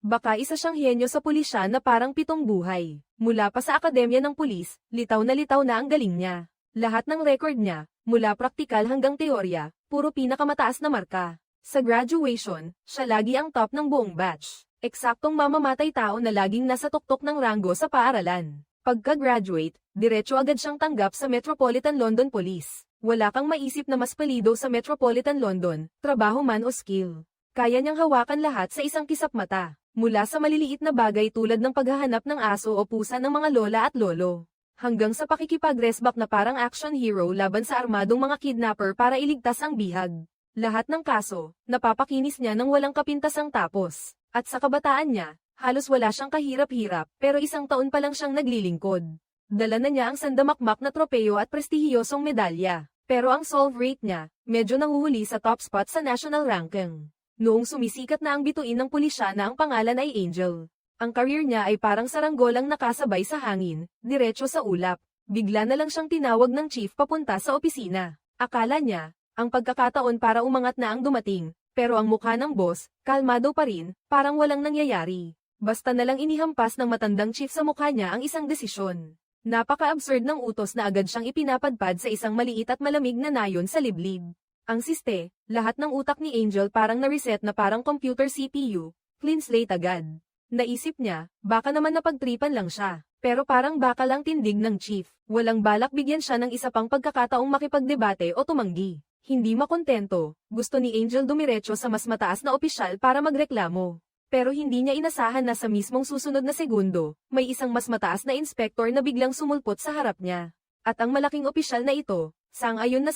Baka isa siyang henyo sa pulisya na parang pitong buhay. Mula pa sa akademya ng pulis, litaw na ang galing niya. Lahat ng record niya, mula praktikal hanggang teorya, puro pinakamataas na marka. Sa graduation, siya lagi ang top ng buong batch. Eksaktong mamamatay tao na laging nasa tuktok ng ranggo sa paaralan. Pagka-graduate, diretso agad siyang tanggap sa Metropolitan London Police. Wala kang maisip na mas palido sa Metropolitan London, trabaho man o skill. Kaya niyang hawakan lahat sa isang kisap mata. Mula sa maliliit na bagay tulad ng paghahanap ng aso o pusa ng mga lola at lolo, hanggang sa pakikipag-resback na parang action hero laban sa armadong mga kidnapper para iligtas ang bihag. Lahat ng kaso, napapakinis niya nang walang kapintasang tapos. At sa kabataan niya, halos wala siyang kahirap-hirap, pero 1 taon pa lang siyang naglilingkod. Dala na niya ang sandamakmak na tropeyo at prestihiyosong medalya. Pero ang solve rate niya, medyo nahuhuli sa top spot sa national ranking. Noong sumisikat na ang bituin ng pulisya na ang pangalan ay Angel. Ang career niya ay parang saranggolang nakasabay sa hangin, diretso sa ulap. Bigla na lang siyang tinawag ng chief papunta sa opisina. Akala niya, ang pagkakataon para umangat na ang dumating, pero ang mukha ng boss, kalmado pa rin, parang walang nangyayari. Basta na lang inihampas ng matandang chief sa mukha niya ang isang desisyon. Napaka-absurd ng utos na agad siyang ipinapadpad sa isang maliit at malamig na nayon sa liblib. Ang siste, lahat ng utak ni Angel parang na-reset na parang computer CPU, clean slate agad. Naisip niya, baka naman napagtripan lang siya. Pero parang baka lang tindig ng chief. Walang balak bigyan siya ng isa pang pagkakataong makipagdebate o tumanggi. Hindi makontento, gusto ni Angel dumiretso sa mas mataas na opisyal para magreklamo. Pero hindi niya inasahan na sa mismong susunod na segundo, may isang mas mataas na inspektor na biglang sumulpot sa harap niya. At ang malaking opisyal na ito, sang-ayon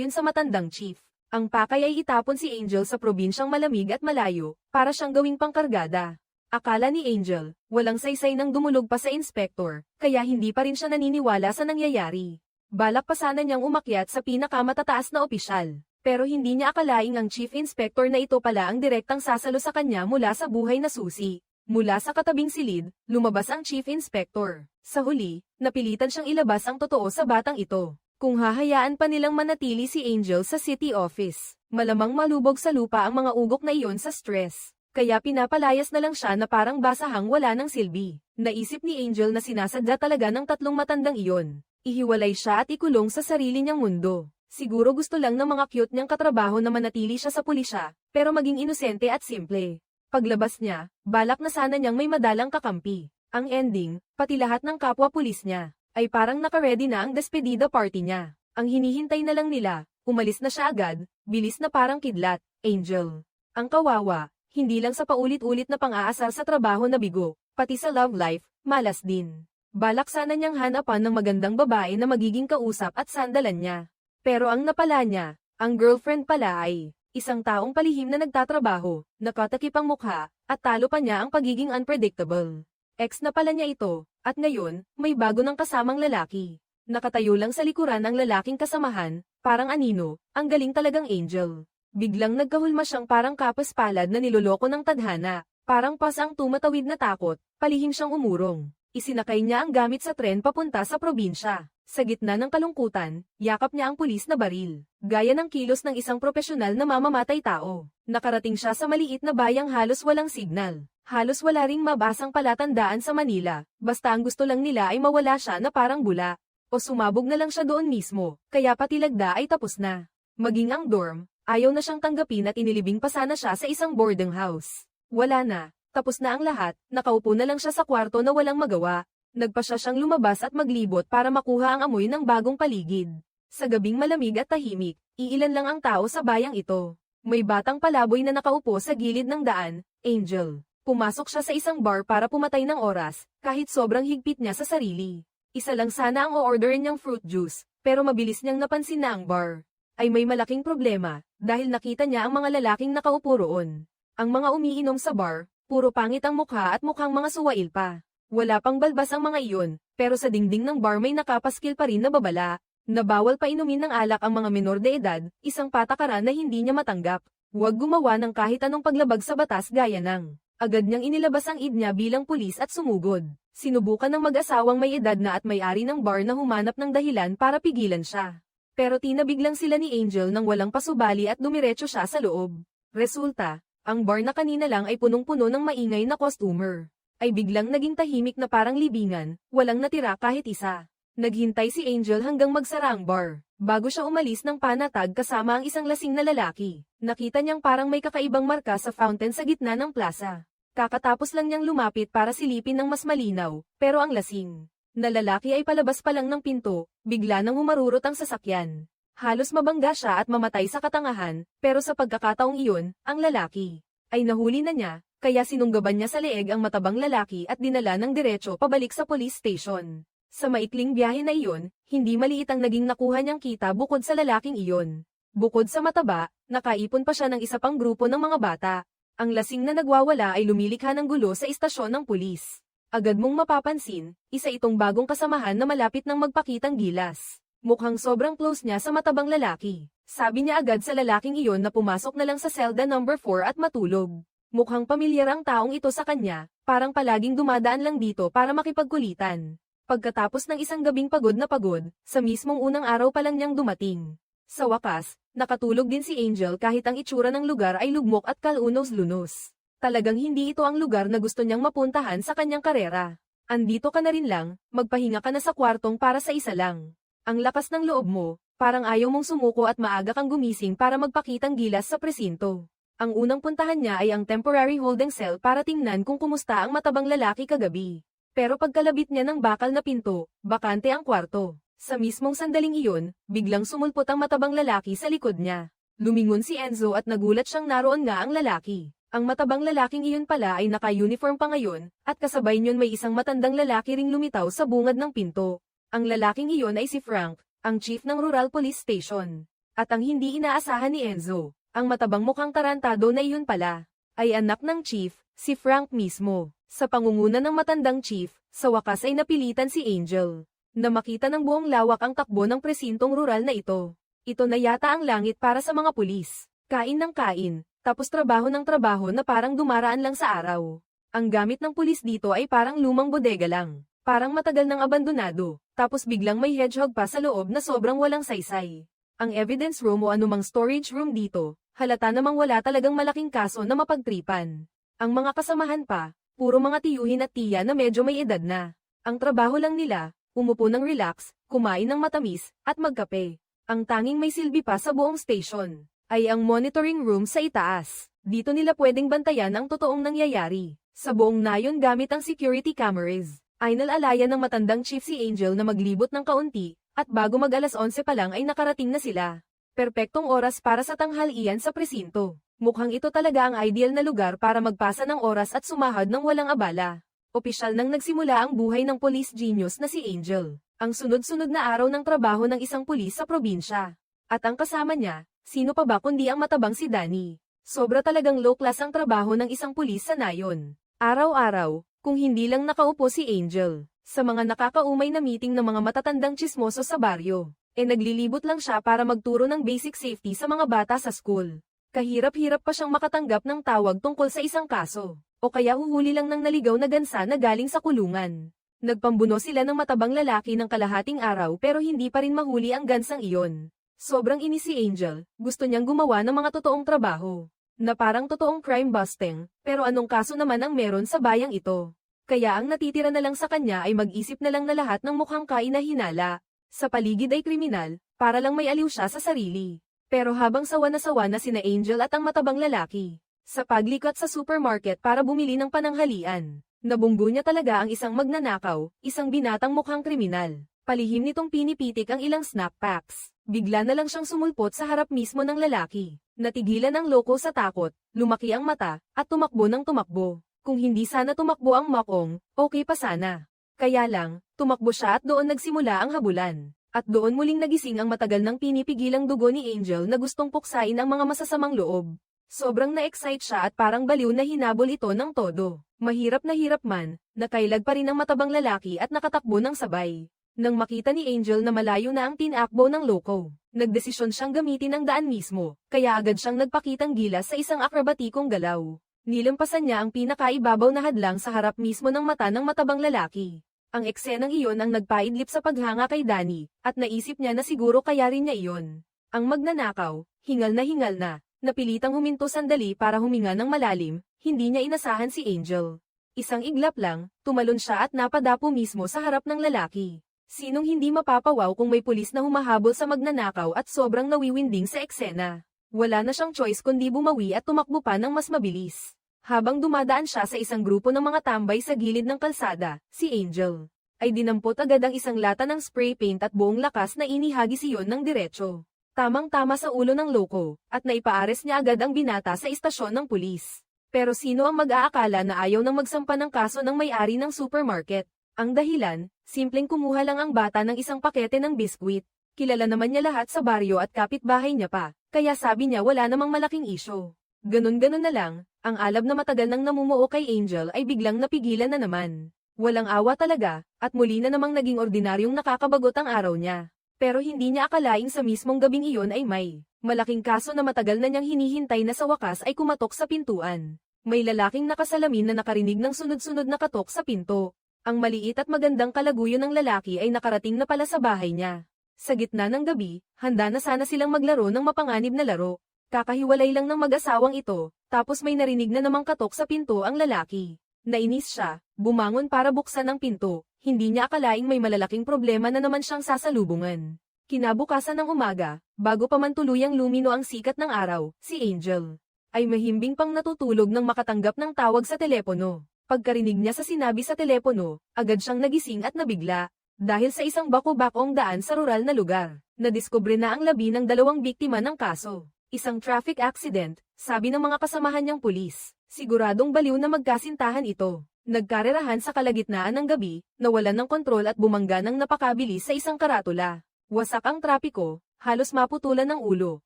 sa matandang chief. Ang pakay ay itapon si Angel sa probinsyang malamig at malayo, para siyang gawing pangkargada. Akala ni Angel, walang saysay nang dumulog pa sa inspektor, kaya hindi pa rin siya naniniwala sa nangyayari. Balak pa sana niyang umakyat sa pinakamatataas na opisyal, pero hindi niya akalaing ang chief inspector na ito pala ang direktang sasalo sa kanya mula sa buhay na susi. Mula sa katabing silid, lumabas ang chief inspector. Sa huli, napilitan siyang ilabas ang totoo sa batang ito. Kung hahayaan pa nilang manatili si Angel sa city office, malamang malubog sa lupa ang mga ugok na iyon sa stress. Kaya pinapalayas na lang siya na parang basahang wala ng silbi. Naisip ni Angel na sinasadya talaga ng 3 matandang iyon. Ihiwalay siya at ikulong sa sarili niyang mundo. Siguro gusto lang ng mga cute niyang katrabaho na manatili siya sa pulisya, pero maging inosente at simple. Paglabas niya, balak na sana niyang may madalang kakampi. Ang ending, pati lahat ng kapwa pulis niya, ay parang naka-ready na ang despedida party niya. Ang hinihintay na lang nila, umalis na siya agad, bilis na parang kidlat, Angel. Ang kawawa, hindi lang sa paulit-ulit na pang-aasar sa trabaho na bigo, pati sa love life, malas din. Balak sana niyang hanapan ng magandang babae na magiging kausap at sandalan niya. Pero ang napala niya, ang girlfriend pala ay isang taong palihim na nagtatrabaho, nakatakip ang mukha, at talo pa niya ang pagiging unpredictable. Ex na pala niya ito, at ngayon, may bago ng kasamang lalaki. Nakatayo lang sa likuran ang lalaking kasamahan, parang anino, ang galing talagang Angel. Biglang nagkahulma siyang parang kapas-palad na niloloko ng tadhana, parang pas ang tumatawid na takot, palihim siyang umurong. Isinakay niya ang gamit sa tren papunta sa probinsya. Sa gitna ng kalungkutan, yakap niya ang pulis na baril. Gaya ng kilos ng isang propesyonal na mamamatay tao. Nakarating siya sa maliit na bayang halos walang signal. Halos wala ring mabasang palatandaan sa Manila, basta ang gusto lang nila ay mawala siya na parang bula. O sumabog na lang siya doon mismo, kaya pati lagda ay tapos na. Maging ang dorm, ayaw na siyang tanggapin at inilibing pa sana siya sa isang boarding house. Wala na. Tapos na ang lahat, nakaupo na lang siya sa kwarto na walang magawa. Nagpasya siyang lumabas at maglibot para makuha ang amoy ng bagong paligid. Sa gabing malamig at tahimik, iilan lang ang tao sa bayang ito. May batang palaboy na nakaupo sa gilid ng daan, Angel. Pumasok siya sa isang bar para pumatay ng oras, kahit sobrang higpit niya sa sarili. Isa lang sana ang o-orderin niyang fruit juice, pero mabilis niyang napansin na ang bar ay may malaking problema, dahil nakita niya ang mga lalaking nakaupo roon. Ang mga umiinom sa bar, puro pangit ang mukha at mukhang mga suwail pa. Wala pang balbas ang mga iyon, pero sa dingding ng bar may nakapaskil pa rin na babala, na bawal pa inumin ng alak ang mga menor de edad, isang patakaran na hindi niya matanggap. Huwag gumawa ng kahit anong paglabag sa batas gaya ng. Agad niyang inilabas ang id niya bilang pulis at sumugod. Sinubukan ng mag-asawang may edad na at may-ari ng bar na humanap ng dahilan para pigilan siya. Pero tinabig lang sila ni Angel nang walang pasubali at dumiretso siya sa loob. Resulta, Ang bar na kanina lang ay punong-puno ng maingay na customer, ay biglang naging tahimik na parang libingan, walang natira kahit isa. Naghintay si Angel hanggang magsara ang bar, bago siya umalis ng panatag kasama ang isang lasing na lalaki. Nakita niyang parang may kakaibang marka sa fountain sa gitna ng plaza. Kakatapos lang niyang lumapit para silipin ng mas malinaw, pero ang lasing na lalaki ay palabas pa lang ng pinto, bigla nang humarurot ang sasakyan. Halos mabangga siya at mamatay sa katangahan, pero sa pagkakataong iyon, ang lalaki ay nahuli na niya, kaya sinunggaban niya sa leeg ang matabang lalaki at dinala ng diretso pabalik sa police station. Sa maikling biyahe na iyon, hindi maliit ang naging nakuha niyang kita bukod sa lalaking iyon. Bukod sa mataba, nakaipon pa siya ng isa pang grupo ng mga bata. Ang lasing na nagwawala ay lumilikha ng gulo sa istasyon ng pulis. Agad mong mapapansin, isa itong bagong kasamahan na malapit nang magpakitang gilas. Mukhang sobrang close niya sa matabang lalaki. Sabi niya agad sa lalaking iyon na pumasok na lang sa selda number 4 at matulog. Mukhang pamilyar ang taong ito sa kanya, parang palaging dumadaan lang dito para makipagkulitan. Pagkatapos ng isang gabing pagod na pagod, sa mismong unang araw pa lang niyang dumating. Sa wakas, nakatulog din si Angel kahit ang itsura ng lugar ay lugmok at kalunos-lunos. Talagang hindi ito ang lugar na gusto niyang mapuntahan sa kanyang karera. Andito ka na rin lang, magpahinga ka na sa kwartong para sa isa lang. Ang lakas ng loob mo, parang ayaw mong sumuko at maaga kang gumising para magpakitang gilas sa presinto. Ang unang puntahan niya ay ang temporary holding cell para tingnan kung kumusta ang matabang lalaki kagabi. Pero pagkalabit niya ng bakal na pinto, bakante ang kwarto. Sa mismong sandaling iyon, biglang sumulpot ang matabang lalaki sa likod niya. Lumingon si Enzo at nagulat siyang naroon nga ang lalaki. Ang matabang lalaking iyon pala ay naka-uniform pa ngayon, at kasabay niyon may isang matandang lalaki ring lumitaw sa bungad ng pinto. Ang lalaking iyon ay si Frank, ang chief ng Rural Police Station. At ang hindi inaasahan ni Enzo, ang matabang mukhang tarantado na iyon pala, ay anak ng chief, si Frank mismo. Sa pangunguna ng matandang chief, sa wakas ay napilitan si Angel na makita ng buong lawak ang takbo ng presintong rural na ito. Ito na yata ang langit para sa mga pulis. Kain ng kain, tapos trabaho ng trabaho na parang dumaraan lang sa araw. Ang gamit ng pulis dito ay parang lumang bodega lang. Parang matagal ng abandonado, tapos biglang may hedgehog pa sa loob na sobrang walang saysay. Ang evidence room o anumang storage room dito, halata namang wala talagang malaking kaso na mapagtripan. Ang mga kasamahan pa, puro mga tiyuhin at tiya na medyo may edad na. Ang trabaho lang nila, umupo ng relax, kumain ng matamis, at magkape. Ang tanging may silbi pa sa buong station ay ang monitoring room sa itaas. Dito nila pwedeng bantayan ang totoong nangyayari. Sa buong nayon gamit ang security cameras. Ay nalalayan ng matandang chief si Angel na maglibot ng kaunti, at bago mag alas 11 pa lang ay nakarating na sila. Perpektong oras para sa tanghalian sa presinto. Mukhang ito talaga ang ideal na lugar para magpasa ng oras at sumahad ng walang abala. Opisyal nang nagsimula ang buhay ng police genius na si Angel. Ang sunod-sunod na araw ng trabaho ng isang pulis sa probinsya. At ang kasama niya, sino pa ba kundi ang matabang si Danny. Sobra talagang low class ang trabaho ng isang pulis sa nayon. Araw-araw, kung hindi lang nakaupo si Angel, sa mga nakakaumay na meeting ng mga matatandang tsismoso sa baryo, naglilibot lang siya para magturo ng basic safety sa mga bata sa school. Kahirap-hirap pa siyang makatanggap ng tawag tungkol sa isang kaso, o kaya huhuli lang ng naligaw na gansa na galing sa kulungan. Nagpambuno sila ng matabang lalaki ng kalahating araw pero hindi pa rin mahuli ang gansang iyon. Sobrang inis si Angel, gusto niyang gumawa ng mga totoong trabaho, na parang totoong crime busting, pero anong kaso naman ang meron sa bayang ito? Kaya ang natitira na lang sa kanya ay mag-isip na lang na lahat ng mukhang kainahinala sa paligid ay kriminal, para lang may aliw siya sa sarili. Pero habang sawa na sina Angel at ang matabang lalaki, sa paglikot sa supermarket para bumili ng pananghalian, nabunggo niya talaga ang isang magnanakaw, isang binatang mukhang kriminal. Palihim nitong pinipitik ang ilang snack packs. Bigla na lang siyang sumulpot sa harap mismo ng lalaki. Natigilan ang loko sa takot, lumaki ang mata, at tumakbo ng tumakbo. Kung hindi sana tumakbo ang makong, okay pa sana. Kaya lang, tumakbo siya at doon nagsimula ang habulan. At doon muling nagising ang matagal nang pinipigilang dugo ni Angel na gustong puksain ang mga masasamang loob. Sobrang na-excite siya at parang baliw na hinabol ito ng todo. Mahirap na hirap man, nakailag pa rin ang matabang lalaki at nakatakbo ng sabay. Nang makita ni Angel na malayo na ang tinakbo ng loko, nagdesisyon siyang gamitin ang daan mismo, kaya agad siyang nagpakitang gilas sa isang akrobatikong galaw. Nilampasan niya ang pinakaibabaw na hadlang sa harap mismo ng mata ng matabang lalaki. Ang eksenang iyon ang nagpaidlip sa paghanga kay Danny, at naisip niya na siguro kaya rin niya iyon. Ang magnanakaw, hingal na, napilitang huminto sandali para huminga ng malalim, hindi niya inasahan si Angel. Isang iglap lang, tumalon siya at napadapo mismo sa harap ng lalaki. Sinong hindi mapapawaw kung may pulis na humahabol sa magnanakaw at sobrang nawiwinding sa eksena. Wala na siyang choice kundi bumawi at tumakbo pa ng mas mabilis. Habang dumadaan siya sa isang grupo ng mga tambay sa gilid ng kalsada, si Angel ay dinampot agad ang isang lata ng spray paint at buong lakas na inihagis iyon ng diretso. Tamang-tama sa ulo ng loko, at naipaares niya agad ang binata sa istasyon ng pulis. Pero sino ang mag-aakala na ayaw nang magsampa ng kaso ng may-ari ng supermarket? Ang dahilan, simpleng kumuha lang ang bata ng isang pakete ng biskwit. Kilala naman niya lahat sa baryo at kapitbahay niya pa, kaya sabi niya wala namang malaking isyo. Ganun-ganun na lang, ang alab na matagal nang namumuo kay Angel ay biglang napigilan na naman. Walang awa talaga, at muli na namang naging ordinaryong nakakabagot ang araw niya. Pero hindi niya akalaing sa mismong gabing iyon ay may malaking kaso na matagal na niyang hinihintay na sa wakas ay kumatok sa pintuan. May lalaking nakasalamin na nakarinig ng sunod-sunod na katok sa pinto. Ang maliit at magandang kalaguyo ng lalaki ay nakarating na pala sa bahay niya. Sa gitna ng gabi, handa na sana silang maglaro ng mapanganib na laro. Kakahiwalay lang ng mag-asawang ito, tapos may narinig na namang katok sa pinto ang lalaki. Nainis siya, bumangon para buksan ang pinto, hindi niya akalaing may malalaking problema na naman siyang sasalubungan. Kinabukasan ng umaga, bago pa man tuluyang lumino ang sikat ng araw, si Angel ay mahimbing pang natutulog nang makatanggap ng tawag sa telepono. Pagkarinig niya sa sinabi sa telepono, agad siyang nagising at nabigla. Dahil sa isang bako-bakong daan sa rural na lugar, nadiskubre na ang labi ng 2 biktima ng kaso. Isang traffic accident, sabi ng mga kasamahan niyang pulis. Siguradong baliw na magkasintahan ito. Nagkarerahan sa kalagitnaan ng gabi, nawalan ng kontrol at bumangga ng napakabilis sa isang karatula. Wasak ang trapiko, halos maputulan ng ulo,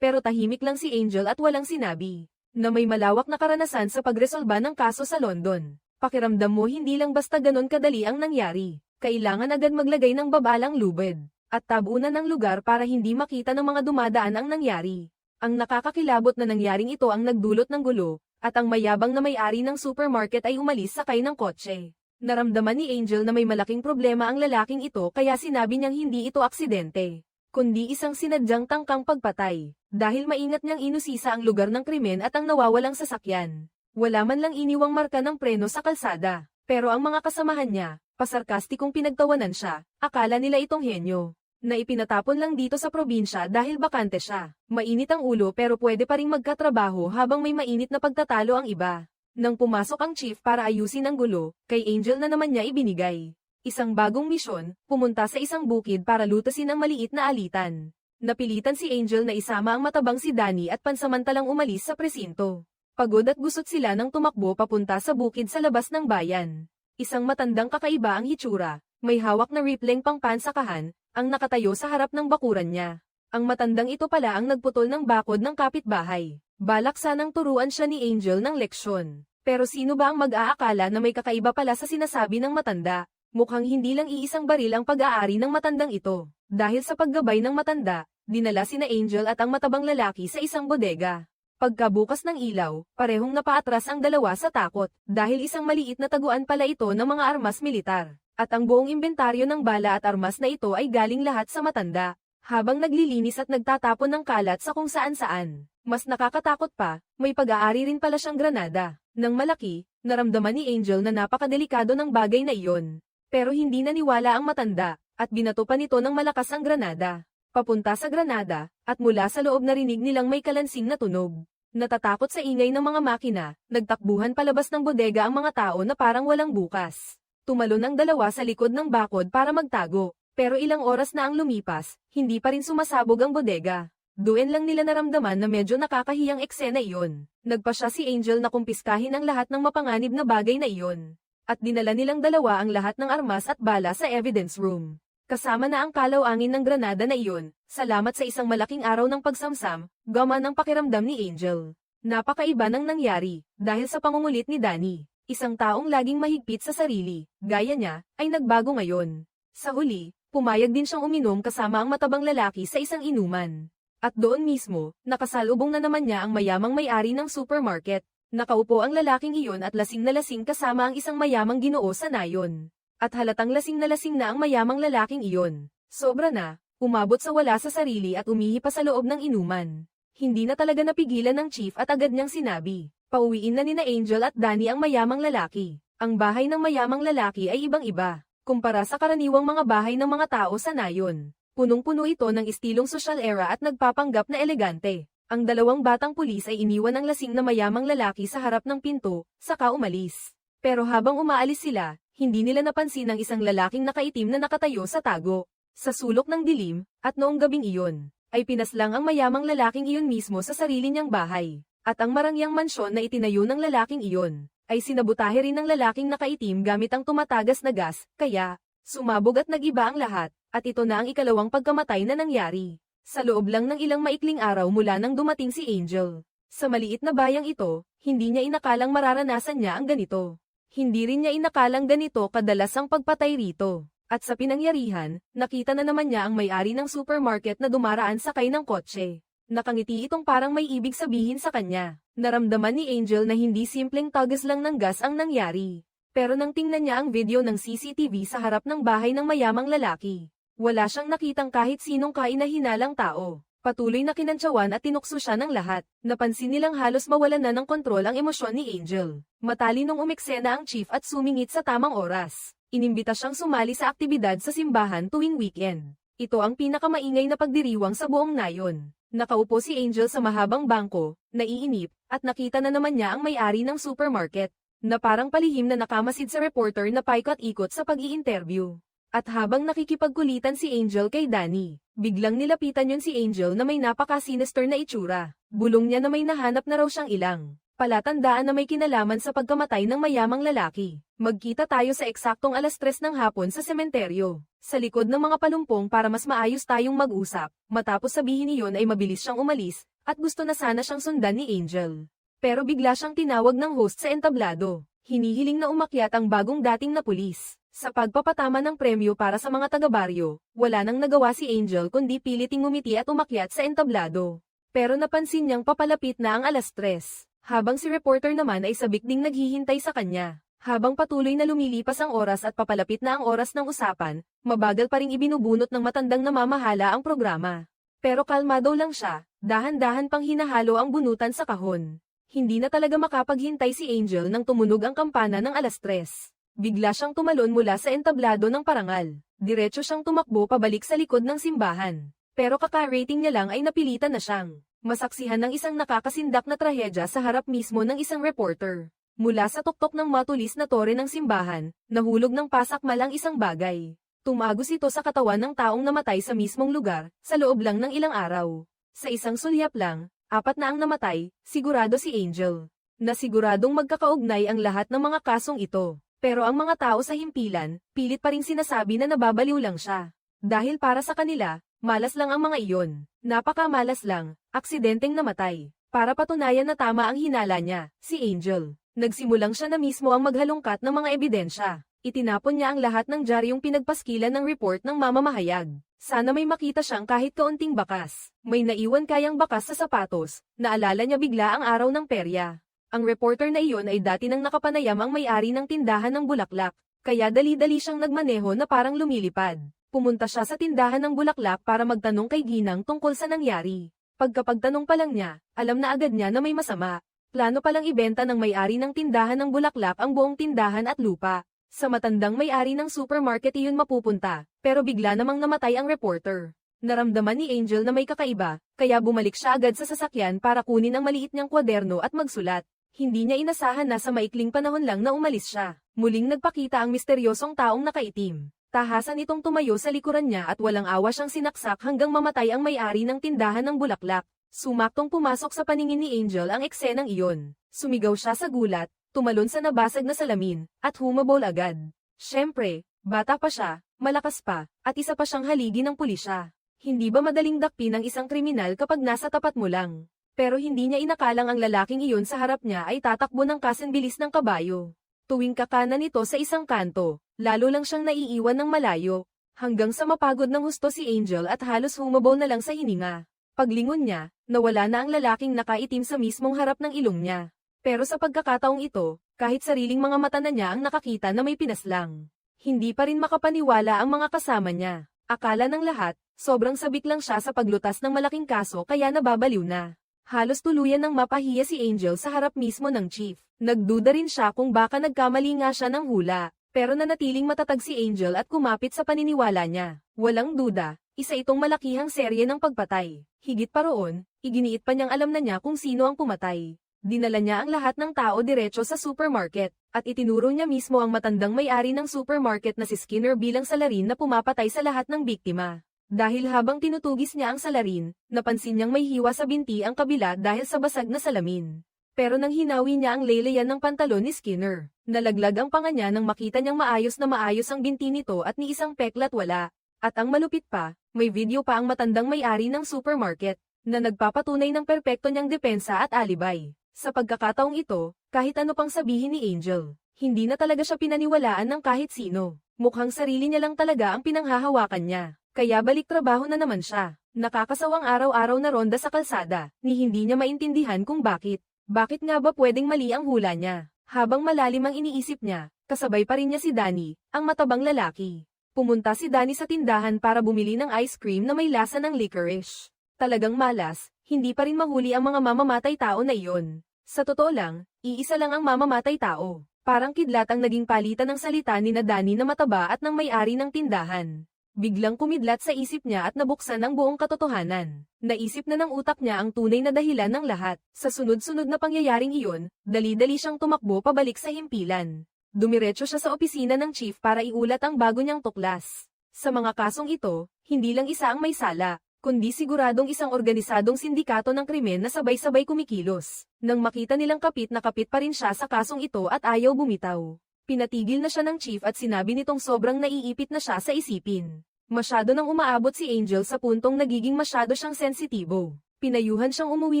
pero tahimik lang si Angel at walang sinabi na may malawak na karanasan sa pagresolba ng kaso sa London. Pakiramdam mo hindi lang basta ganon kadali ang nangyari. Kailangan agad maglagay ng babalang lubid at tabunan ng lugar para hindi makita ng mga dumadaan ang nangyari. Ang nakakakilabot na nangyaring ito ang nagdulot ng gulo, at ang mayabang na may-ari ng supermarket ay umalis sakay ng kotse. Naramdaman ni Angel na may malaking problema ang lalaking ito kaya sinabi niyang hindi ito aksidente, kundi isang sinadyang tangkang pagpatay, dahil maingat niyang inusisa ang lugar ng krimen at ang nawawalang sasakyan. Wala man lang iniwang marka ng preno sa kalsada, pero ang mga kasamahan niya, pasarkastikong pinagtawanan siya, akala nila itong henyo na ipinatapon lang dito sa probinsya dahil bakante siya. Mainit ang ulo pero pwede pa ring magkatrabaho habang may mainit na pagtatalo ang iba. Nang pumasok ang chief para ayusin ang gulo, kay Angel na naman niya ibinigay isang bagong misyon, pumunta sa isang bukid para lutasin ang maliit na alitan. Napilitan si Angel na isama ang matabang si Danny at pansamantalang umalis sa presinto. Pagod at gusot sila nang tumakbo papunta sa bukid sa labas ng bayan. Isang matandang kakaiba ang hitsura, may hawak na rippling pang pansakahan, ang nakatayo sa harap ng bakuran niya. Ang matandang ito pala ang nagputol ng bakod ng kapitbahay. Balak sanang turuan siya ni Angel ng leksyon. Pero sino ba ang mag-aakala na may kakaiba pala sa sinasabi ng matanda? Mukhang hindi lang iisang baril ang pag-aari ng matandang ito. Dahil sa paggabay ng matanda, dinala sina Angel at ang matabang lalaki sa isang bodega. Pagkabukas ng ilaw, parehong napaatras ang dalawa sa takot, dahil isang maliit na taguan pala ito ng mga armas militar. At ang buong inventaryo ng bala at armas na ito ay galing lahat sa matanda. Habang naglilinis at nagtatapon ng kalat sa kung saan-saan. Mas nakakatakot pa, may pag-aari rin pala siyang granada. Nang malaki, naramdaman ni Angel na napakadelikado ng bagay na iyon. Pero hindi naniwala ang matanda, at binato pa nito ng malakas ang granada. Papunta sa granada, at mula sa loob narinig nilang may kalansing na tunog. Natatakot sa ingay ng mga makina, nagtakbuhan palabas ng bodega ang mga tao na parang walang bukas. Tumalon ang dalawa sa likod ng bakod para magtago, pero ilang oras na ang lumipas, hindi pa rin sumasabog ang bodega. Doon lang nila naramdaman na medyo nakakahiyang eksena iyon. Nagpa siya si Angel na kumpiskahin ang lahat ng mapanganib na bagay na iyon. At dinala nilang dalawa ang lahat ng armas at bala sa evidence room. Kasama na ang kalaw-angin ng granada na iyon, salamat sa isang malaking araw ng pagsamsam, gaman ang pakiramdam ni Angel. Napakaiba ng nangyari, dahil sa pangungulit ni Danny. Isang taong laging mahigpit sa sarili, gaya niya, ay nagbago ngayon. Sa huli, pumayag din siyang uminom kasama ang matabang lalaki sa isang inuman. At doon mismo, nakasalubong na naman niya ang mayamang may-ari ng supermarket. Nakaupo ang lalaking iyon at lasing na lasing kasama ang isang mayamang ginoo sa nayon. At halatang lasing na lasing na ang mayamang lalaking iyon. Sobra na, umabot sa wala sa sarili at umihi pa sa loob ng inuman. Hindi na talaga napigilan ng chief at agad niyang sinabi, pauwiin na nina Angel at Danny ang mayamang lalaki. Ang bahay ng mayamang lalaki ay ibang-iba, kumpara sa karaniwang mga bahay ng mga tao sa nayon. Punong-puno ito ng istilong social era at nagpapanggap na elegante. Ang dalawang batang pulis ay iniwan ng lasing na mayamang lalaki sa harap ng pinto, saka umalis. Pero habang umaalis sila, hindi nila napansin ang isang lalaking nakaitim na nakatayo sa tago. Sa sulok ng dilim, at noong gabing iyon, ay pinaslang ang mayamang lalaking iyon mismo sa sarili niyang bahay. At ang marangyang mansyon na itinayo ng lalaking iyon, ay sinabutahe rin ng lalaking nakaitim gamit ang tumatagas na gas, kaya, sumabog at nag-iba ang lahat, at ito na ang ikalawang pagkamatay na nangyari. Sa loob lang ng ilang maikling araw mula nang dumating si Angel. Sa maliit na bayang ito, hindi niya inakalang mararanasan niya ang ganito. Hindi rin niya inakalang ganito kadalas ang pagpatay rito. At sa pinangyarihan, nakita na naman niya ang may-ari ng supermarket na dumaraan sakay ng kotse. Nakangiti itong parang may ibig sabihin sa kanya. Naramdaman ni Angel na hindi simpleng tagas lang ng gas ang nangyari. Pero nang tingnan niya ang video ng CCTV sa harap ng bahay ng mayamang lalaki, wala siyang nakitang kahit sinong kaina-hinalang tao. Patuloy na kinantsawan at tinukso siya ng lahat. Napansin nilang halos mawalan na ng kontrol ang emosyon ni Angel. Matalinong umeksena ang chief at sumingit sa tamang oras. Inimbita siyang sumali sa aktibidad sa simbahan tuwing weekend. Ito ang pinakamaingay na pagdiriwang sa buong nayon. Nakaupo si Angel sa mahabang bangko, naiinip, at nakita na naman niya ang may-ari ng supermarket, na parang palihim na nakamasid sa reporter na paikot-ikot sa pag-i-interview. At habang nakikipagkulitan si Angel kay Danny, biglang nilapitan yun si Angel na may napaka-sinister na itsura. Bulong niya na may nahanap na raw siyang ilang palatandaan na may kinalaman sa pagkamatay ng mayamang lalaki. Magkita tayo sa eksaktong 3:00 ng hapon sa sementeryo, sa likod ng mga palumpong para mas maayos tayong mag-usap. Matapos sabihin niyon ay mabilis siyang umalis, at gusto na sana siyang sundan ni Angel. Pero bigla siyang tinawag ng host sa entablado. Hinihiling na umakyat ang bagong dating na pulis. Sa pagpapatama ng premyo para sa mga taga-baryo, wala nang nagawa si Angel kundi piliting ngumiti at umakyat sa entablado. Pero napansin niyang papalapit na ang 3:00. Habang si reporter naman ay sabik ding naghihintay sa kanya. Habang patuloy na lumilipas ang oras at papalapit na ang oras ng usapan, mabagal pa ring ibinubunot ng matandang namamahala ang programa. Pero kalmado lang siya, dahan-dahan pang hinahalo ang bunutan sa kahon. Hindi na talaga makapaghintay si Angel nang tumunog ang kampana ng 3:00. Bigla siyang tumalon mula sa entablado ng parangal. Diretso siyang tumakbo pabalik sa likod ng simbahan. Pero kaka-rating niya lang ay napilitan na siyang masaksihan ng isang nakakasindak na trahedya sa harap mismo ng isang reporter. Mula sa tuktok ng matulis na tore ng simbahan, nahulog ng pasakmal ang isang bagay. Tumagos ito sa katawan ng taong namatay sa mismong lugar, sa loob lang ng ilang araw. Sa isang sulyap lang, 4 na ang namatay, sigurado si Angel. Nasiguradong magkakaugnay ang lahat ng mga kasong ito. Pero ang mga tao sa himpilan, pilit pa ring sinasabi na nababaliw lang siya. Dahil para sa kanila, malas lang ang mga iyon. Napakamalas lang, aksidenteng namatay. Para patunayan na tama ang hinala niya, si Angel. Nagsimulang siya na mismo ang maghalongkat ng mga ebidensya. Itinapon niya ang lahat ng diaryong pinagpaskilan ng report ng mamamahayag. Sana may makita siyang kahit kaunting bakas. May naiwan kayang bakas sa sapatos, naalala niya bigla ang araw ng perya. Ang reporter na iyon ay dati nang nakapanayam ang may-ari ng tindahan ng bulaklak, kaya dali-dali siyang nagmaneho na parang lumilipad. Pumunta siya sa tindahan ng bulaklak para magtanong kay Ginang tungkol sa nangyari. Pagkapagtanong pa lang niya, alam na agad niya na may masama. Plano palang ibenta ng may-ari ng tindahan ng bulaklak ang buong tindahan at lupa. Sa matandang may-ari ng supermarket iyon mapupunta, pero bigla namang namatay ang reporter. Naramdaman ni Angel na may kakaiba, kaya bumalik siya agad sa sasakyan para kunin ang maliit niyang kwaderno at magsulat. Hindi niya inasahan na sa maikling panahon lang na umalis siya. Muling nagpakita ang misteryosong taong nakaitim. Tahasan itong tumayo sa likuran niya at walang awa siyang sinaksak hanggang mamatay ang may-ari ng tindahan ng bulaklak. Sumaktong pumasok sa paningin ni Angel ang eksenang iyon. Sumigaw siya sa gulat, tumalon sa nabasag na salamin, at humabol agad. Siyempre, bata pa siya, malakas pa, at isa pa siyang haligi ng pulisya. Hindi ba madaling dakpin ang isang kriminal kapag nasa tapat mo lang? Pero hindi niya inakalang ang lalaking iyon sa harap niya ay tatakbo ng kasanbilis ng kabayo. Tuwing kakanan ito sa isang kanto, lalo lang siyang naiiwan ng malayo, hanggang sa mapagod ng husto si Angel at halos humabol na lang sa hininga. Paglingon niya, nawala na ang lalaking nakaitim sa mismong harap ng ilong niya. Pero sa pagkakataong ito, kahit sariling mga mata na niya ang nakakita na may pinaslang, hindi pa rin makapaniwala ang mga kasama niya. Akala ng lahat, sobrang sabik lang siya sa paglutas ng malaking kaso kaya nababaliw na. Halos tuluyan ng mapahiya si Angel sa harap mismo ng chief. Nagduda rin siya kung baka nagkamali nga siya ng hula, pero nanatiling matatag si Angel at kumapit sa paniniwala niya. Walang duda, isa itong malakihang serye ng pagpatay. Higit pa roon, iginiit pa niyang alam na niya kung sino ang pumatay. Dinala niya ang lahat ng tao diretso sa supermarket, at itinuro niya mismo ang matandang may-ari ng supermarket na si Skinner bilang salarin na pumapatay sa lahat ng biktima. Dahil habang tinutugis niya ang salarin, napansin niyang may hiwa sa binti ang kabila dahil sa basag na salamin. Pero nang hinawi niya ang laylayan ng pantalon ni Skinner, nalaglag ang panga niya nang makita niyang maayos ang binti nito at ni isang peklat wala. At ang malupit pa, may video pa ang matandang may-ari ng supermarket, na nagpapatunay ng perpekto niyang depensa at alibay. Sa pagkakataong ito, kahit ano pang sabihin ni Angel, hindi na talaga siya pinaniwalaan ng kahit sino. Mukhang sarili niya lang talaga ang pinanghahawakan niya. Kaya balik trabaho na naman siya. Nakakasawang araw-araw na ronda sa kalsada, ni hindi niya maintindihan kung bakit. Bakit nga ba pwedeng mali ang hula niya? Habang malalim ang iniisip niya, kasabay pa rin niya si Danny, ang matabang lalaki. Pumunta si Danny sa tindahan para bumili ng ice cream na may lasa ng licorice. Talagang malas, hindi pa rin mahuli ang mga mamamatay tao na iyon. Sa totoo lang, iisa lang ang mamamatay tao. Parang kidlat ang naging palitan ng salita ni na Danny na mataba at ng may-ari ng tindahan. Biglang kumidlat sa isip niya at nabuksan ang buong katotohanan. Naisip na ng utak niya ang tunay na dahilan ng lahat. Sa sunod-sunod na pangyayaring iyon, dali-dali siyang tumakbo pabalik sa himpilan. Dumiretso siya sa opisina ng chief para iulat ang bago niyang tuklas. Sa mga kasong ito, hindi lang isa ang may sala, kundi siguradong isang organisadong sindikato ng krimen na sabay-sabay kumikilos. Nang makita nilang kapit na kapit pa rin siya sa kasong ito at ayaw bumitaw. Pinatigil na siya ng chief at sinabi nitong sobrang naiipit na siya sa isipin. Masyado nang umaabot si Angel sa puntong nagiging masyado siyang sensitibo. Pinayuhan siyang umuwi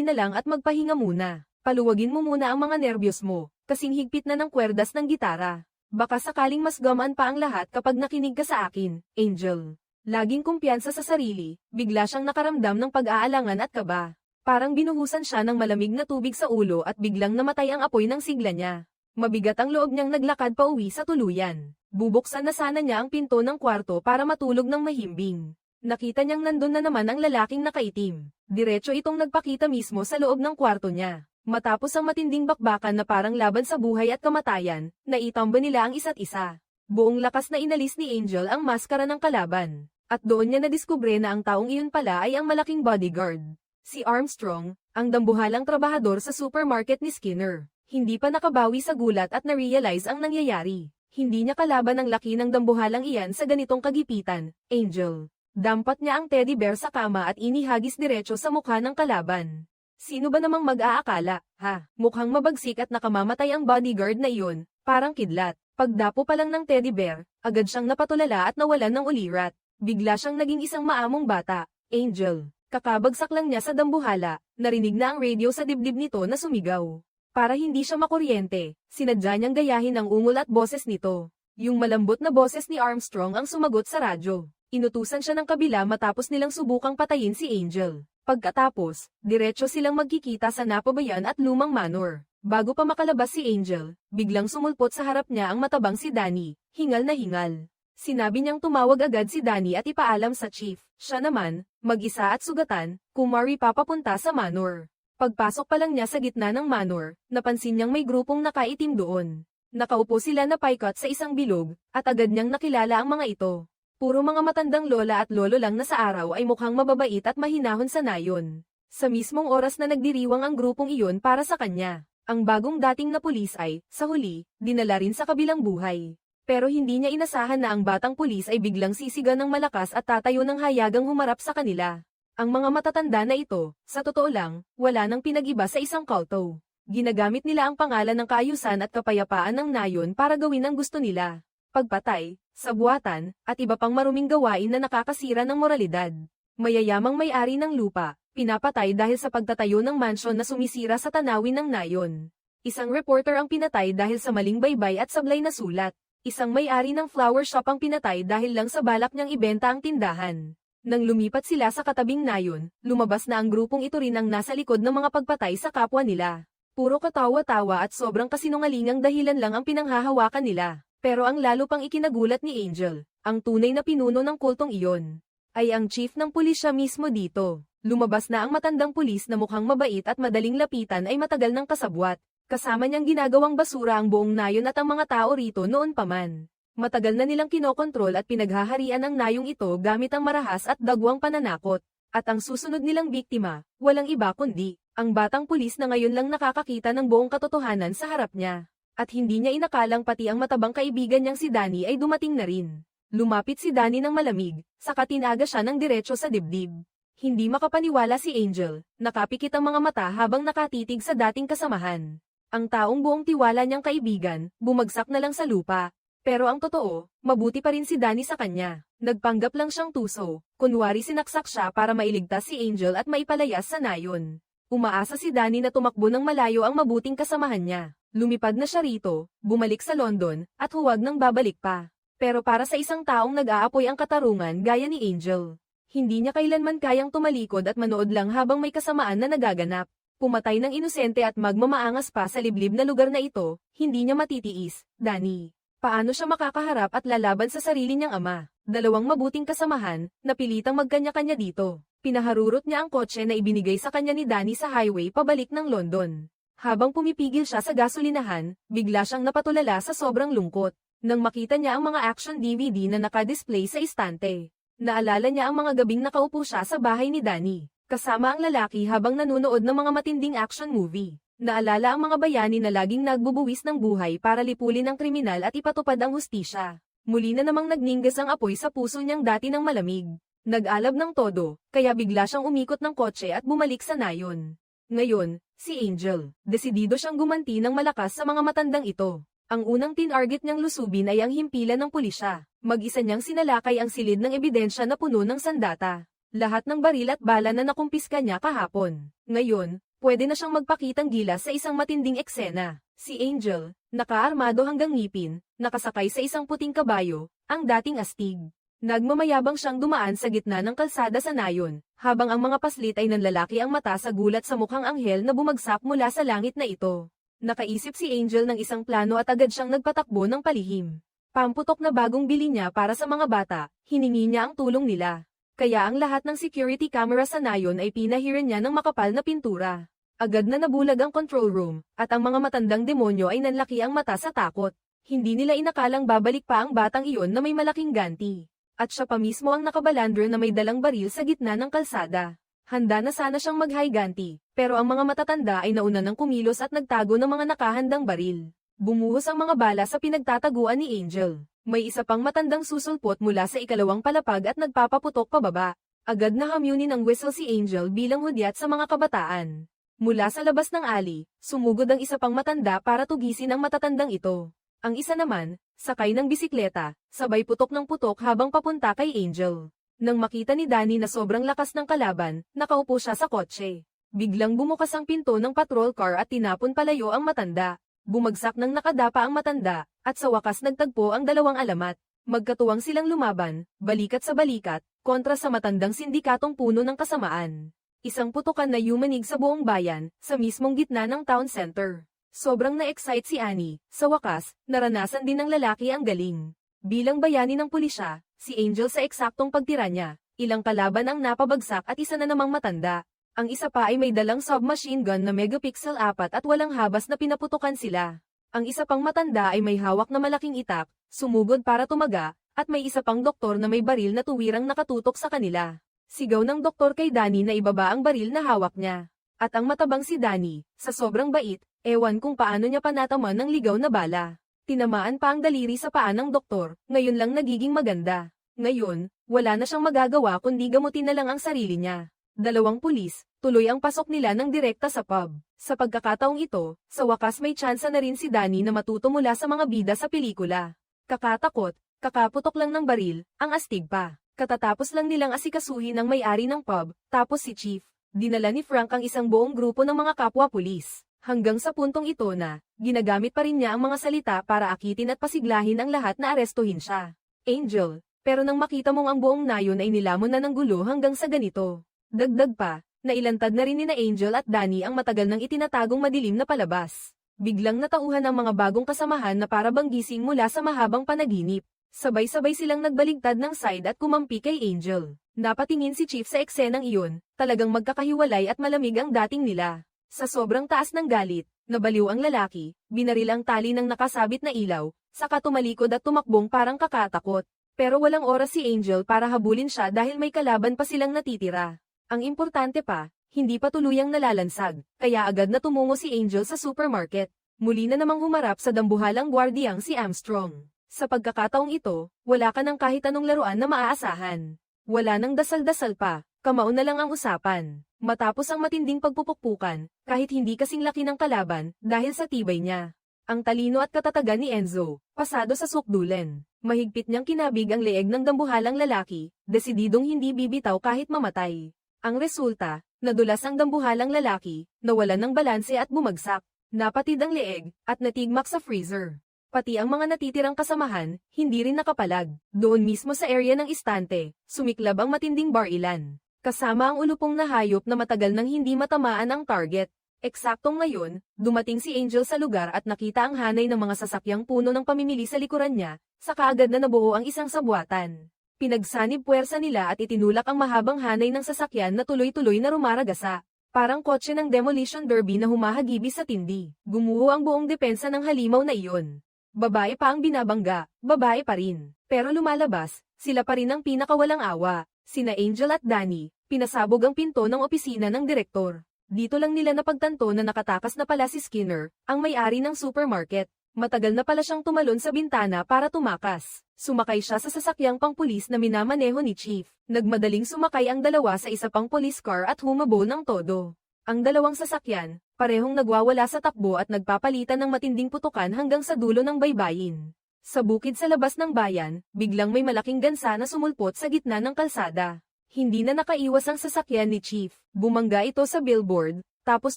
na lang at magpahinga muna. Paluwagin mo muna ang mga nerbiyos mo, kasing higpit na ng kwerdas ng gitara. Baka sakaling mas gamaan pa ang lahat kapag nakinig ka sa akin, Angel. Laging kumpiyansa sa sarili, bigla siyang nakaramdam ng pag-aalangan at kaba. Parang binuhusan siya ng malamig na tubig sa ulo at biglang namatay ang apoy ng sigla niya. Mabigat ang loob niyang naglakad pa uwi sa tuluyan. Bubuksan na sana niya ang pinto ng kwarto para matulog ng mahimbing. Nakita niyang nandun na naman ang lalaking nakaitim. Diretso itong nagpakita mismo sa loob ng kwarto niya. Matapos ang matinding bakbakan na parang laban sa buhay at kamatayan, naitamba nila ang isa't isa. Buong lakas na inalis ni Angel ang maskara ng kalaban. At doon niya nadiskubre na ang taong iyon pala ay ang malaking bodyguard. Si Armstrong, ang dambuhalang trabahador sa supermarket ni Skinner. Hindi pa nakabawi sa gulat at na-realize ang nangyayari. Hindi niya kalaban ang laki ng dambuhalang iyan sa ganitong kagipitan, Angel. Dampat niya ang teddy bear sa kama at inihagis diretso sa mukha ng kalaban. Sino ba namang mag-aakala, ha? Mukhang mabagsik at nakamamatay ang bodyguard na iyon, parang kidlat. Pagdapo pa lang ng teddy bear, agad siyang napatulala at nawalan ng ulirat. Bigla siyang naging isang maamong bata, Angel. Kakabagsak lang niya sa dambuhala, narinig na ang radio sa dibdib nito na sumigaw. Para hindi siya makuryente, sinadya niyang gayahin ang ungol at boses nito. Yung malambot na boses ni Armstrong ang sumagot sa radyo. Inutusan siya ng kabila matapos nilang subukang patayin si Angel. Pagkatapos, diretso silang magkikita sa Napabayan at Lumang Manor. Bago pa makalabas si Angel, biglang sumulpot sa harap niya ang matabang si Danny, hingal na hingal. Sinabi niyang tumawag agad si Danny at ipaalam sa chief. Siya naman, mag-isa at sugatan, kumari papapunta sa Manor. Pagpasok pa lang niya sa gitna ng manor, napansin niyang may grupong nakaitim doon. Nakaupo sila na paikot sa isang bilog, at agad niyang nakilala ang mga ito. Puro mga matandang lola at lolo lang na sa araw ay mukhang mababait at mahinahon sa nayon. Sa mismong oras na nagdiriwang ang grupong iyon para sa kanya, ang bagong dating na pulis ay, sa huli, dinala rin sa kabilang buhay. Pero hindi niya inasahan na ang batang pulis ay biglang sisiga ng malakas at tatayo ng hayagang humarap sa kanila. Ang mga matatanda na ito, sa totoo lang, wala nang pinag-iba sa isang kulto. Ginagamit nila ang pangalan ng kaayusan at kapayapaan ng nayon para gawin ang gusto nila. Pagpatay, sabuatan, at iba pang maruming gawain na nakakasira ng moralidad. Mayayamang may-ari ng lupa, pinapatay dahil sa pagtatayo ng mansyon na sumisira sa tanawin ng nayon. Isang reporter ang pinatay dahil sa maling baybay at sablay na sulat. Isang may-ari ng flower shop ang pinatay dahil lang sa balak niyang ibenta ang tindahan. Nang lumipat sila sa katabing nayon, lumabas na ang grupong ito rin ang nasa likod ng mga pagpatay sa kapwa nila. Puro katawa-tawa at sobrang kasinungalingang dahilan lang ang pinanghahawakan nila. Pero ang lalo pang ikinagulat ni Angel, ang tunay na pinuno ng kultong iyon, ay ang chief ng pulisya mismo dito. Lumabas na ang matandang pulis na mukhang mabait at madaling lapitan ay matagal ng kasabwat. Kasama niyang ginagawang basura ang buong nayon at ang mga tao rito noon pa man. Matagal na nilang kinokontrol at pinaghaharian ang nayong ito gamit ang marahas at dagwang pananakot. At ang susunod nilang biktima, walang iba kundi, ang batang pulis na ngayon lang nakakakita ng buong katotohanan sa harap niya. At hindi niya inakalang pati ang matabang kaibigan niyang si Danny ay dumating na rin. Lumapit si Danny ng malamig, saka tinaga siya ng diretso sa dibdib. Hindi makapaniwala si Angel, nakapikit ang mga mata habang nakatitig sa dating kasamahan. Ang taong buong tiwala niyang kaibigan, bumagsak na lang sa lupa. Pero ang totoo, mabuti pa rin si Danny sa kanya. Nagpanggap lang siyang tuso, kunwari sinaksak siya para mailigtas si Angel at maipalayas sa nayon. Umaasa si Danny na tumakbo ng malayo ang mabuting kasamahan niya. Lumipad na siya rito, bumalik sa London, at huwag nang babalik pa. Pero para sa isang taong nag-aapoy ang katarungan gaya ni Angel, hindi niya kailanman kayang tumalikod at manood lang habang may kasamaan na nagaganap. Pumatay ng inosente at magmamaangas pa sa liblib na lugar na ito, hindi niya matitiis. Danny, paano siya makakaharap at lalaban sa sarili niyang ama? Dalawang mabuting kasamahan, napilitang magkanya-kanya dito. Pinaharurot niya ang kotse na ibinigay sa kanya ni Danny sa highway pabalik ng London. Habang pumipigil siya sa gasolinahan, bigla siyang napatulala sa sobrang lungkot. Nang makita niya ang mga action DVD na nakadisplay sa istante. Naalala niya ang mga gabing nakaupo siya sa bahay ni Danny, kasama ang lalaki habang nanunood ng mga matinding action movie. Naalala ang mga bayani na laging nagbubuwis ng buhay para lipulin ang kriminal at ipatupad ang hustisya. Muli na namang nagningas ang apoy sa puso niyang dati ng malamig. Nag-alab ng todo, kaya bigla siyang umikot ng kotse at bumalik sa nayon. Ngayon, si Angel, desidido siyang gumanti ng malakas sa mga matandang ito. Ang unang tinarget niyang lusubin ay ang himpilan ng pulisya. Mag-isa niyang sinalakay ang silid ng ebidensya na puno ng sandata. Lahat ng baril at bala na nakumpiska niya kahapon. Ngayon, pwede na siyang magpakitang gilas sa isang matinding eksena. Si Angel, nakaarmado hanggang ngipin, nakasakay sa isang puting kabayo, ang dating astig. Nagmamayabang siyang dumaan sa gitna ng kalsada sa nayon, habang ang mga paslit ay nanlalaki ang mata sa gulat sa mukhang anghel na bumagsak mula sa langit na ito. Nakaisip si Angel ng isang plano at agad siyang nagpatakbo ng palihim. Pamputok na bagong bili niya para sa mga bata, hiningi niya ang tulong nila. Kaya ang lahat ng security camera sa nayon ay pinahiran niya ng makapal na pintura. Agad na nabulag ang control room, at ang mga matandang demonyo ay nanlaki ang mata sa takot. Hindi nila inakalang babalik pa ang batang iyon na may malaking ganti. At siya pa mismo ang nakabalandro na may dalang baril sa gitna ng kalsada. Handa na sana siyang mag-high-ganti, pero ang mga matatanda ay nauna ng kumilos at nagtago ng mga nakahandang baril. Bumuhos ang mga bala sa pinagtataguan ni Angel. May isa pang matandang susulpot mula sa ikalawang palapag at nagpapaputok pababa. Agad na hamyunin ang whistle si Angel bilang hudyat sa mga kabataan. Mula sa labas ng alley, sumugod ang isa pang matanda para tugisin ang matatandang ito. Ang isa naman, sakay ng bisikleta, sabay putok ng putok habang papunta kay Angel. Nang makita ni Danny na sobrang lakas ng kalaban, nakaupo siya sa kotse. Biglang bumukas ang pinto ng patrol car at tinapon palayo ang matanda. Bumagsak ng nakadapa ang matanda, at sa wakas nagtagpo ang dalawang alamat. Magkatuwang silang lumaban, balikat sa balikat, kontra sa matandang sindikatong puno ng kasamaan. Isang putukan na yumanig sa buong bayan, sa mismong gitna ng town center. Sobrang na-excite si Annie, sa wakas, naranasan din ng lalaki ang galing. Bilang bayani ng pulisya, si Angel sa eksaktong pagtira niya, ilang kalaban ang napabagsak at isa na namang matanda. Ang isa pa ay may dalang submachine gun na megapixel 4 at walang habas na pinaputukan sila. Ang isa pang matanda ay may hawak na malaking itak, sumugod para tumaga, at may isa pang doktor na may baril na tuwirang nakatutok sa kanila. Sigaw ng doktor kay Danny na ibaba ang baril na hawak niya. At ang matabang si Danny, sa sobrang bait, ewan kung paano niya panataman ng ligaw na bala. Tinamaan pa ang daliri sa paa ng doktor, ngayon lang nagiging maganda. Ngayon, wala na siyang magagawa kundi gamutin na lang ang sarili niya. Dalawang pulis, tuloy ang pasok nila ng direkta sa pub. Sa pagkakataong ito, sa wakas may tsansa na rin si Danny na matuto mula sa mga bida sa pelikula. Kakatakot, kakaputok lang ng baril, ang astig pa. Katatapos lang nilang asikasuhin ang may-ari ng pub, tapos si Chief. Dinala ni Frank ang isang buong grupo ng mga kapwa-pulis. Hanggang sa puntong ito na, ginagamit pa rin niya ang mga salita para akitin at pasiglahin ang lahat na arestuhin siya. Angel, pero nang makita mong ang buong nayon ay nilamon na ng gulo hanggang sa ganito. Dagdag pa, nailantad na rin ni na Angel at Danny ang matagal nang itinatagong madilim na palabas. Biglang natauhan ang mga bagong kasamahan na para bang gising mula sa mahabang panaginip. Sabay-sabay silang nagbaligtad ng side at kumampi kay Angel. Napatingin si Chief sa eksenang iyon, talagang magkakahiwalay at malamig ang dating nila. Sa sobrang taas ng galit, nabaliw ang lalaki, binaril ang tali ng nakasabit na ilaw, saka tumalikod at tumakbong parang kakatakot. Pero walang oras si Angel para habulin siya dahil may kalaban pa silang natitira. Ang importante pa, hindi pa tuluyang nalalansag, kaya agad na tumungo si Angel sa supermarket. Muli na namang humarap sa dambuhalang gwardiyang si Armstrong. Sa pagkakataong ito, wala ka ng kahit anong laruan na maaasahan. Wala nang dasal-dasal pa, kamao na lang ang usapan. Matapos ang matinding pagpupukpukan, kahit hindi kasing laki ng kalaban, dahil sa tibay niya. Ang talino at katatagan ni Enzo, pasado sa sukdulen. Mahigpit niyang kinabig ang leeg ng dambuhalang lalaki, desididong hindi bibitaw kahit mamatay. Ang resulta, nadulas ang dambuhalang lalaki, nawalan ng balanse at bumagsak. Napatid ang leeg, at natigmak sa freezer. Pati ang mga natitirang kasamahan, hindi rin nakapalag. Doon mismo sa area ng istante, sumiklab ang matinding barilan. Kasama ang ulupong na hayop na matagal nang hindi matamaan ang target. Eksaktong ngayon, dumating si Angel sa lugar at nakita ang hanay ng mga sasakyang puno ng pamimili sa likuran niya, saka agad na nabuo ang isang sabwatan. Pinagsanib puwersa nila at itinulak ang mahabang hanay ng sasakyan na tuloy-tuloy na rumaragasa. Parang kotse ng demolition derby na humahagibi sa tindi. Gumuho ang buong depensa ng halimaw na iyon. Babae pa ang binabangga, babae pa rin. Pero lumalabas, sila pa rin ang pinakawalang awa. Sina Angel at Danny, pinasabog ang pinto ng opisina ng direktor. Dito lang nila napagtanto na nakatakas na pala si Skinner, ang may-ari ng supermarket. Matagal na pala siyang tumalon sa bintana para tumakas. Sumakay siya sa sasakyang pangpulis na minamaneho ni Chief. Nagmadaling sumakay ang dalawa sa isa pang police car at humabol ng todo. Ang dalawang sasakyan, parehong nagwawala sa takbo at nagpapalitan ng matinding putukan hanggang sa dulo ng baybayin. Sa bukid sa labas ng bayan, biglang may malaking gansa na sumulpot sa gitna ng kalsada. Hindi na nakaiwas ang sasakyan ni Chief. Bumangga ito sa billboard, tapos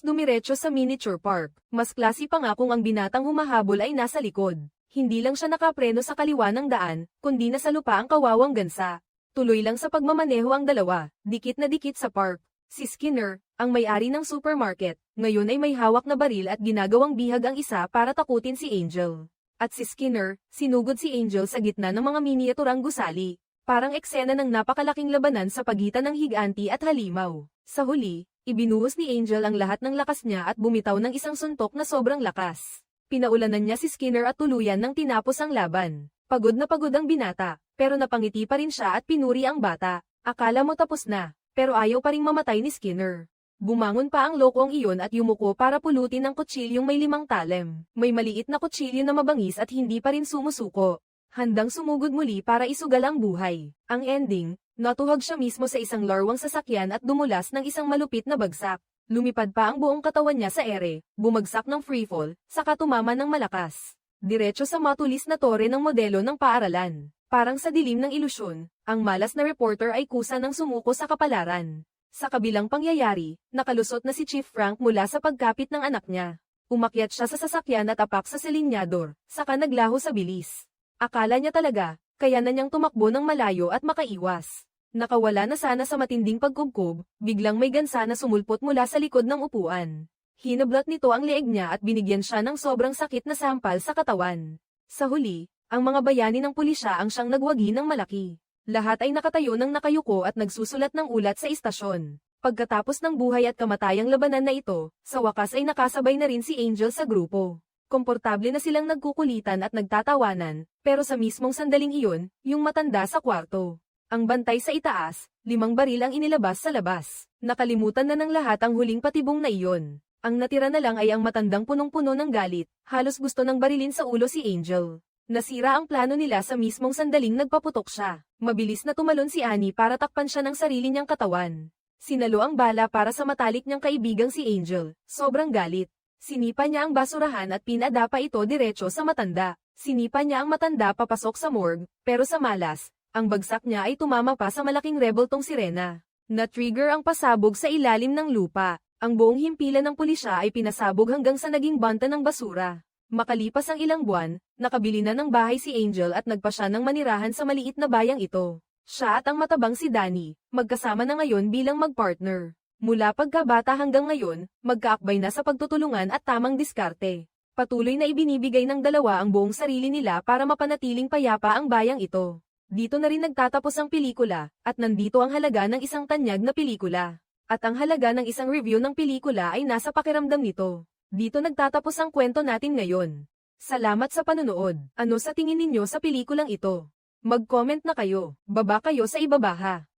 dumiretso sa miniature park. Mas klase pa nga kung ang binatang humahabol ay nasa likod. Hindi lang siya nakapreno sa kaliwa ng daan, kundi nasa lupa ang kawawang gansa. Tuloy lang sa pagmamaneho ang dalawa, dikit na dikit sa park. Si Skinner, ang may-ari ng supermarket, ngayon ay may hawak na baril at ginagawang bihag ang isa para takutin si Angel. At si Skinner, sinugod si Angel sa gitna ng mga miniaturang gusali. Parang eksena ng napakalaking labanan sa pagitan ng higanti at halimaw. Sa huli, ibinuhos ni Angel ang lahat ng lakas niya at bumitaw ng isang suntok na sobrang lakas. Pinaulanan niya si Skinner at tuluyan ng tinapos ang laban. Pagod na pagod ang binata, pero napangiti pa rin siya at pinuri ang bata. Akala mo tapos na, pero ayaw pa ring mamatay ni Skinner. Bumangon pa ang lokong iyon at yumuko para pulutin ang kutsilyong may 5 talem. May maliit na kutsilyo na mabangis at hindi pa rin sumusuko. Handang sumugod muli para isugal ang buhay. Ang ending, natuhag siya mismo sa isang larwang sasakyan at dumulas ng isang malupit na bagsak. Lumipad pa ang buong katawan niya sa ere, bumagsak ng freefall, saka tumama ng malakas. Diretso sa matulis na tore ng modelo ng paaralan. Parang sa dilim ng ilusyon, ang malas na reporter ay kusa ng sumuko sa kapalaran. Sa kabilang pangyayari, nakalusot na si Chief Frank mula sa pagkapit ng anak niya. Umakyat siya sa sasakyan at apak sa silinyador, saka naglaho sa bilis. Akala niya talaga, kaya na niyang tumakbo ng malayo at makaiwas. Nakawala na sana sa matinding pagkubkob, biglang may gansa na sumulpot mula sa likod ng upuan. Hinablot nito ang leeg niya at binigyan siya ng sobrang sakit na sampal sa katawan. Sa huli, ang mga bayani ng pulisya ang siyang nagwagi ng malaki. Lahat ay nakatayo ng nakayuko at nagsusulat ng ulat sa istasyon. Pagkatapos ng buhay at kamatayang labanan na ito, sa wakas ay nakasabay na rin si Angel sa grupo. Komportable na silang nagkukulitan at nagtatawanan, pero sa mismong sandaling iyon, yung matanda sa kwarto. Ang bantay sa itaas, 5 baril ang inilabas sa labas. Nakalimutan na ng lahat ang huling patibong na iyon. Ang natira na lang ay ang matandang punong-puno ng galit, halos gusto ng barilin sa ulo si Angel. Nasira ang plano nila sa mismong sandaling nagpaputok siya. Mabilis na tumalon si Annie para takpan siya ng sarili niyang katawan. Sinalo ang bala para sa matalik niyang kaibigang si Angel. Sobrang galit. Sinipa niya ang basurahan at pinadapa ito diretso sa matanda. Sinipa niya ang matanda papasok sa morgue, pero sa malas, ang bagsak niya ay tumama pa sa malaking rebeltong sirena. Na-trigger ang pasabog sa ilalim ng lupa. Ang buong himpilan ng pulisya ay pinasabog hanggang sa naging banta ng basura. Makalipas ang ilang buwan, nakabili na ng bahay si Angel at nagpa siya ng manirahan sa maliit na bayang ito. Siya at ang matabang si Danny, magkasama na ngayon bilang magpartner. Mula pagkabata hanggang ngayon, magkaakbay na sa pagtutulungan at tamang diskarte. Patuloy na ibinibigay ng dalawa ang buong sarili nila para mapanatiling payapa ang bayang ito. Dito na rin nagtatapos ang pelikula, at nandito ang halaga ng isang tanyag na pelikula. At ang halaga ng isang review ng pelikula ay nasa pakiramdam nito. Dito nagtatapos ang kwento natin ngayon. Salamat sa panonood. Ano sa tingin ninyo sa pelikulang ito? Mag-comment na kayo. Baba kayo sa ibaba ha.